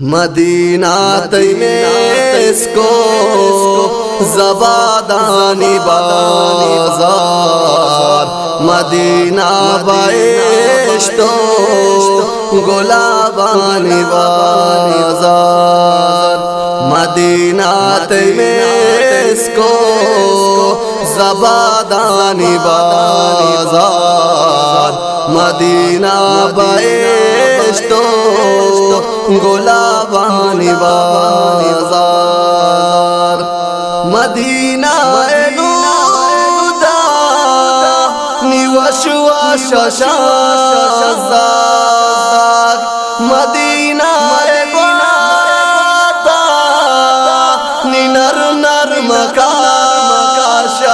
مدینہ میں اس کو زبادانی بازار مدینہ بائشتو گلابانی بازار مدینہ میں اس کو زبادانی بازار مدینہ بائشتو گلابانی بازار مدینہ نودا نیوشوا ششازاد مدینہ گناتا نی نر نر مکاشاد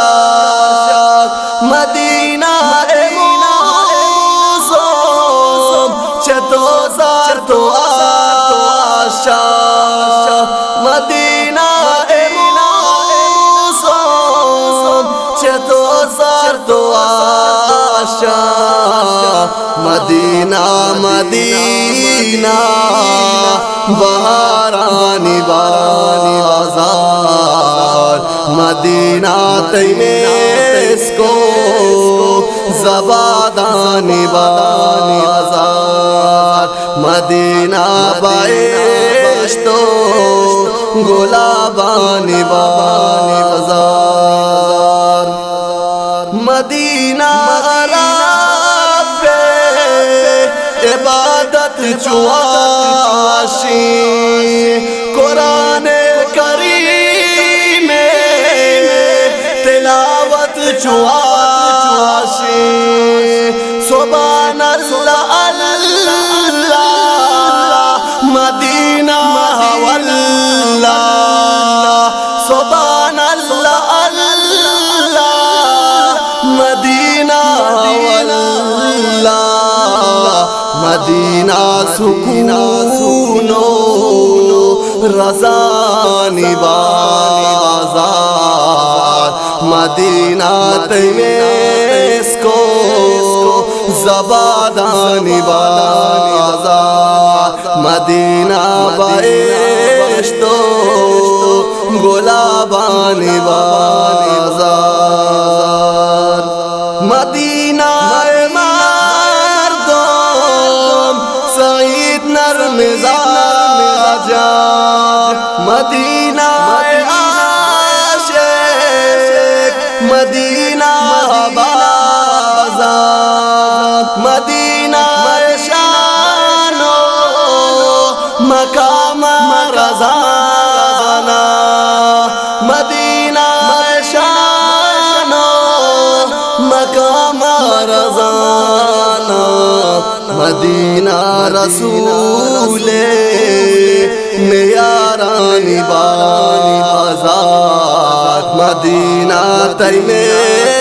مدینہ موزم چتو زار تو آشا مدینہ موزم چتو زار تو آشا مدینہ مدینہ بہارانی بازار مدینہ میں اس کو زبادانی بازار مدینہ بائشتو گلابانی بازار مدینہ عبادت چواشی قرآن کریم تلاوت چواشی سبحان اللہ اللہ مدینہ واللہ سبحان اللہ اللہ مدینہ واللہ مدینہ سکونو رضانی بازار مدینہ میں اس کو زبادانی بازار مدینہ بائشتو گلابانی بازار مدینہ مزاجا مدینہ عاشق مدینہ بازار مدینہ شانو مقام رضانا مدینہ شانو مقام رضانا مدینہ رسول میارانی بازار مدینہ میں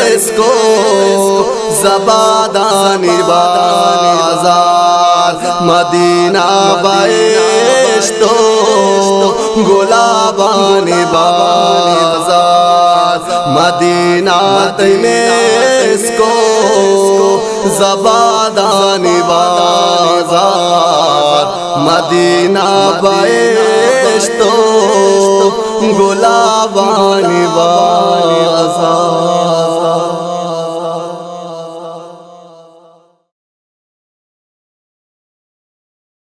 اس کو زبادانی بازار مدینہ بائشتو گلابانی بازار مدینہ میں اس کو زبادانی بازار مدینہ بائشتو گلابانی بازار